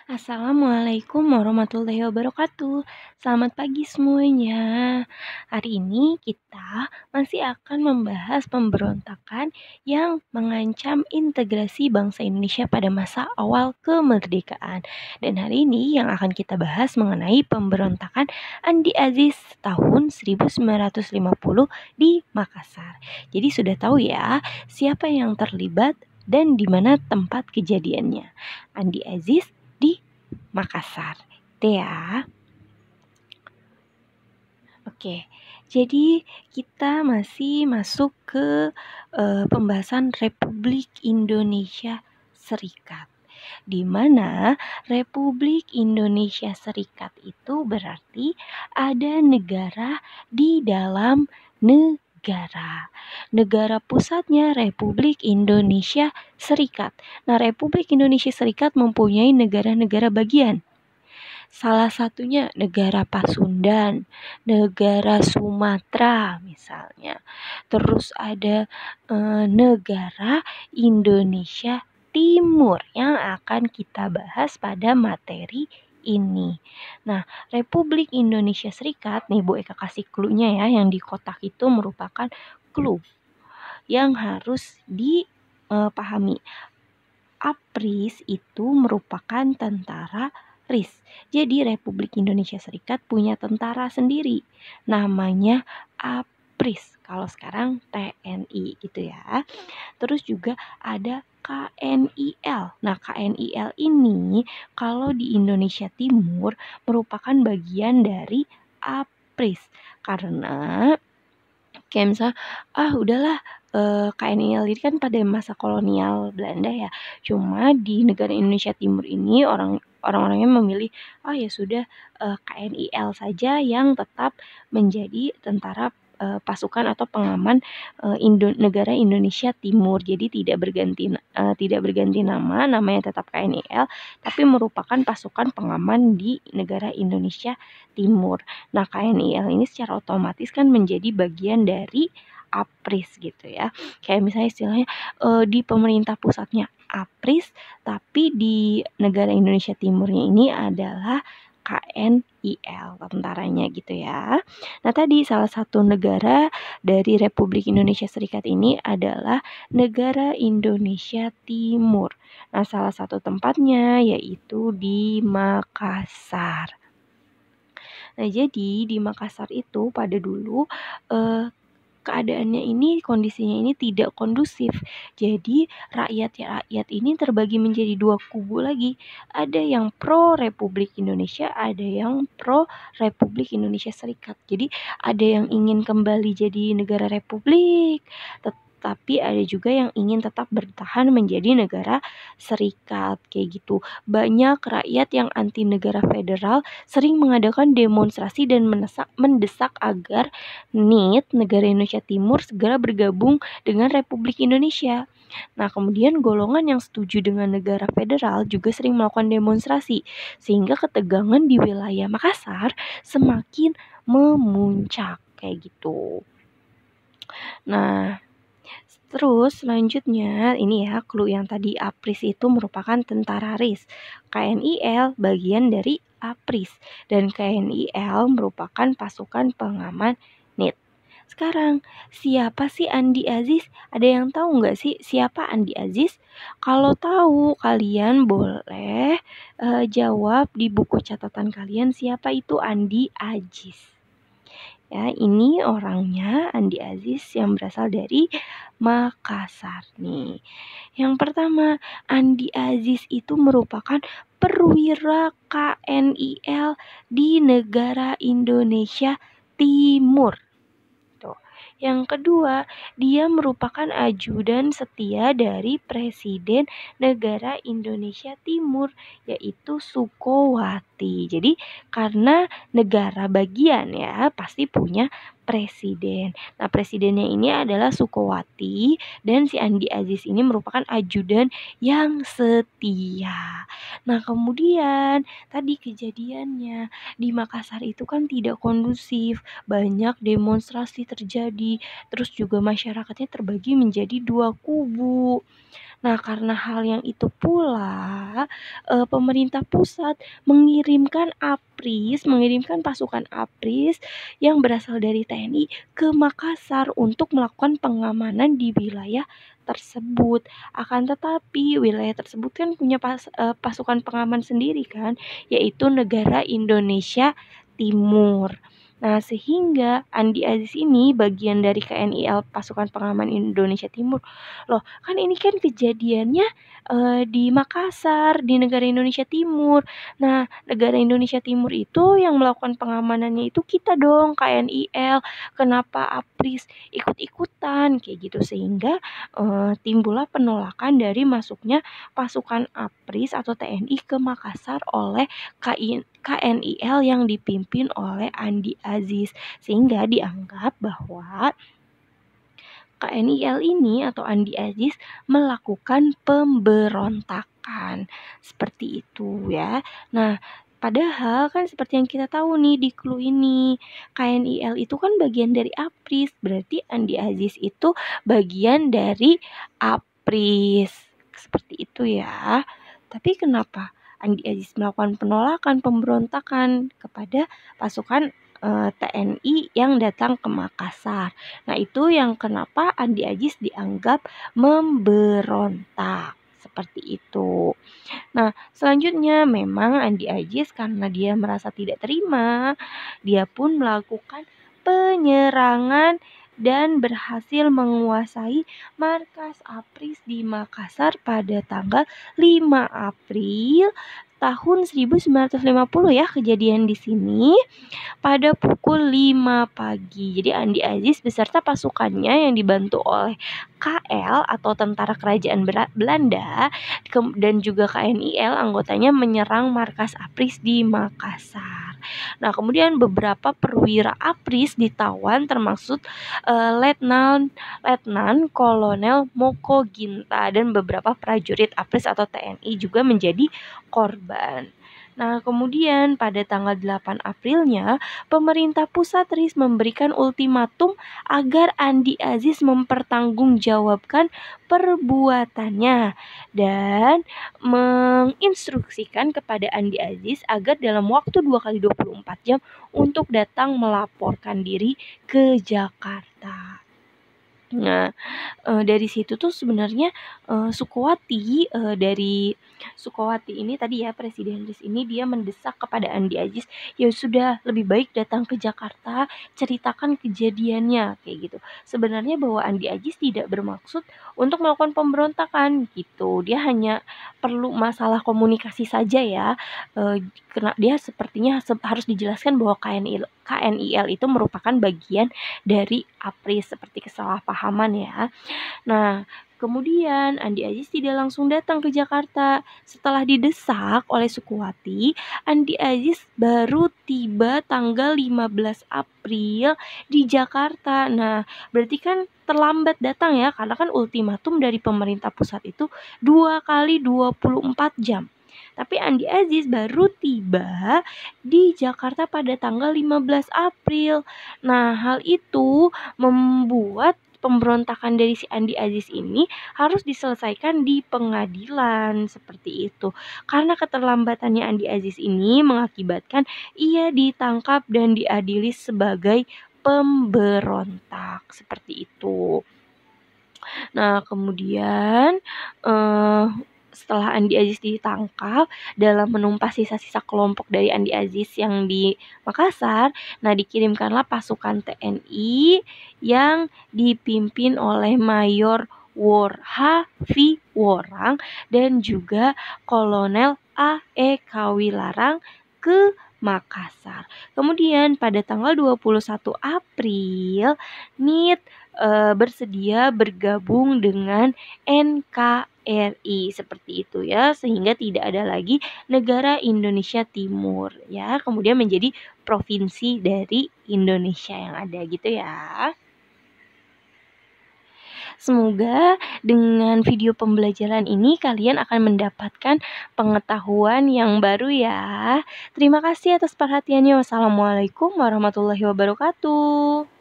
Assalamualaikum warahmatullahi wabarakatuh. Selamat pagi semuanya. Hari ini kita masih akan membahas pemberontakan yang mengancam integrasi bangsa Indonesia pada masa awal kemerdekaan. Dan hari ini yang akan kita bahas mengenai pemberontakan Andi Aziz tahun 1950 di Makassar. Jadi sudah tahu ya siapa yang terlibat dan di mana tempat kejadiannya. Andi Aziz di Makassar. Itu ya. Oke, jadi kita masih masuk ke pembahasan Republik Indonesia Serikat. Di mana Republik Indonesia Serikat itu berarti ada negara di dalam negara. Negara pusatnya Republik Indonesia Serikat. Nah, Republik Indonesia Serikat mempunyai negara-negara bagian. Salah satunya negara Pasundan, negara Sumatera misalnya. Terus ada negara Indonesia Timur yang akan kita bahas pada materi ini. Nah, Republik Indonesia Serikat, nih Bu Eka kasih clue-nya ya, yang di kotak itu merupakan clue yang harus dipahami. APRIS itu merupakan tentara RIS. Jadi Republik Indonesia Serikat punya tentara sendiri. Namanya APRIS. Kalau sekarang TNI gitu ya. Terus juga ada KNIL. Nah, KNIL ini kalau di Indonesia Timur merupakan bagian dari APRIS. Karena kayak misalnya, udahlah KNIL ini kan pada masa kolonial Belanda ya. Cuma di negara Indonesia Timur ini orang-orangnya memilih, ya sudah KNIL saja yang tetap menjadi tentara pasukan atau pengaman negara Indonesia Timur. Jadi tidak berganti nama, namanya tetap KNIL, tapi merupakan pasukan pengaman di negara Indonesia Timur. Nah, KNIL ini secara otomatis kan menjadi bagian dari APRIS gitu ya. Kayak misalnya istilahnya di pemerintah pusatnya APRIS, tapi di negara Indonesia Timurnya ini adalah KNIL tentaranya gitu ya. Nah, tadi salah satu negara dari Republik Indonesia Serikat ini adalah negara Indonesia Timur. Nah, salah satu tempatnya yaitu di Makassar. Nah, jadi di Makassar itu pada dulu keadaannya ini, kondisinya ini tidak kondusif. Jadi rakyat ini terbagi menjadi dua kubu lagi. Ada yang pro Republik Indonesia, ada yang pro Republik Indonesia Serikat. Jadi ada yang ingin kembali jadi negara republik, tapi ada juga yang ingin tetap bertahan menjadi negara serikat kayak gitu. Banyak rakyat yang anti negara federal sering mengadakan demonstrasi dan mendesak agar negara Indonesia Timur segera bergabung dengan Republik Indonesia. Nah, kemudian golongan yang setuju dengan negara federal juga sering melakukan demonstrasi, sehingga ketegangan di wilayah Makassar semakin memuncak kayak gitu. Nah, terus selanjutnya ini ya, clue yang tadi APRIS itu merupakan tentara RIS. KNIL bagian dari APRIS dan KNIL merupakan pasukan pengaman NIT. Sekarang, siapa sih Andi Aziz? Ada yang tahu nggak sih siapa Andi Aziz? Kalau tahu, kalian boleh jawab di buku catatan kalian siapa itu Andi Aziz. Ya, ini orangnya Andi Aziz yang berasal dari Makassar nih. Yang pertama, Andi Aziz itu merupakan perwira KNIL di negara Indonesia Timur. Tuh. Yang kedua, dia merupakan ajudan setia dari Presiden negara Indonesia Timur, yaitu Sukowati. Jadi, karena negara bagian ya, pasti punya presiden. Nah, presidennya ini adalah Sukowati dan si Andi Aziz ini merupakan ajudan yang setia. Nah, kemudian tadi kejadiannya di Makassar itu kan tidak kondusif, banyak demonstrasi terjadi, terus juga masyarakatnya terbagi menjadi dua kubu. Nah, karena hal yang itu pula, pemerintah pusat mengirimkan pasukan APRIS yang berasal dari TNI ke Makassar untuk melakukan pengamanan di wilayah tersebut. Akan tetapi wilayah tersebut kan punya pasukan pengaman sendiri kan, yaitu negara Indonesia Timur. Nah, sehingga Andi Aziz ini bagian dari KNIL Pasukan Pengaman Indonesia Timur. Loh, kan ini kan kejadiannya di Makassar, di negara Indonesia Timur. Nah, negara Indonesia Timur itu yang melakukan pengamanannya itu kita dong, KNIL. Kenapa APRIS ikut-ikutan kayak gitu, sehingga timbullah penolakan dari masuknya pasukan APRIS atau TNI ke Makassar oleh KNIL yang dipimpin oleh Andi Aziz, sehingga dianggap bahwa KNIL ini atau Andi Aziz melakukan pemberontakan. Seperti itu ya. Nah, padahal kan seperti yang kita tahu nih di clue ini, KNIL itu kan bagian dari APRIS, berarti Andi Aziz itu bagian dari APRIS. Seperti itu ya. Tapi kenapa Andi Aziz melakukan penolakan, pemberontakan kepada pasukan TNI yang datang ke Makassar? Nah, itu yang kenapa Andi Aziz dianggap memberontak. Seperti itu. Nah, selanjutnya memang Andi Aziz karena dia merasa tidak terima, dia pun melakukan penyerangan dan berhasil menguasai markas APRIS di Makassar pada tanggal 5 April tahun 1950 ya, kejadian di sini pada pukul 5 pagi. Jadi Andi Aziz beserta pasukannya yang dibantu oleh KL atau Tentara Kerajaan Belanda dan juga KNIL anggotanya menyerang markas APRIS di Makassar. Nah, kemudian beberapa perwira APRIS ditawan termasuk Letnan Kolonel Moko Ginta dan beberapa prajurit APRIS atau TNI juga menjadi korban. Nah, kemudian pada tanggal 8 Aprilnya, pemerintah pusat terus memberikan ultimatum agar Andi Aziz mempertanggungjawabkan perbuatannya dan menginstruksikan kepada Andi Aziz agar dalam waktu 2 kali 24 jam untuk datang melaporkan diri ke Jakarta. Nah, dari situ tuh sebenarnya dari Sukowati ini tadi ya, Presiden RIS ini dia mendesak kepada Andi Aziz, ya sudah lebih baik datang ke Jakarta, ceritakan kejadiannya kayak gitu. Sebenarnya bahwa Andi Aziz tidak bermaksud untuk melakukan pemberontakan gitu. Dia hanya perlu masalah komunikasi saja ya. Karena dia sepertinya harus dijelaskan bahwa KNIL itu merupakan bagian dari APRIS, seperti kesalahpahaman ya. Nah, kemudian Andi Aziz tidak langsung datang ke Jakarta. Setelah didesak oleh Sukuwati, Andi Aziz baru tiba tanggal 15 April di Jakarta. Nah, berarti kan terlambat datang ya, karena kan ultimatum dari pemerintah pusat itu 2 kali 24 jam. Tapi Andi Aziz baru tiba di Jakarta pada tanggal 15 April. Nah, hal itu membuat pemberontakan dari si Andi Aziz ini harus diselesaikan di pengadilan, seperti itu. Karena keterlambatannya Andi Aziz ini mengakibatkan ia ditangkap dan diadili sebagai pemberontak, seperti itu. Nah, kemudian setelah Andi Aziz ditangkap dalam menumpas sisa-sisa kelompok dari Andi Aziz yang di Makassar, nah dikirimkanlah pasukan TNI yang dipimpin oleh Mayor H.V. Worang dan juga Kolonel A.E. Kawilarang ke Makassar. Kemudian pada tanggal 21 April, NIT bersedia bergabung dengan NKRI, seperti itu ya, sehingga tidak ada lagi negara Indonesia Timur ya, kemudian menjadi provinsi dari Indonesia yang ada gitu ya. Semoga dengan video pembelajaran ini kalian akan mendapatkan pengetahuan yang baru ya. Terima kasih atas perhatiannya. Wassalamualaikum warahmatullahi wabarakatuh.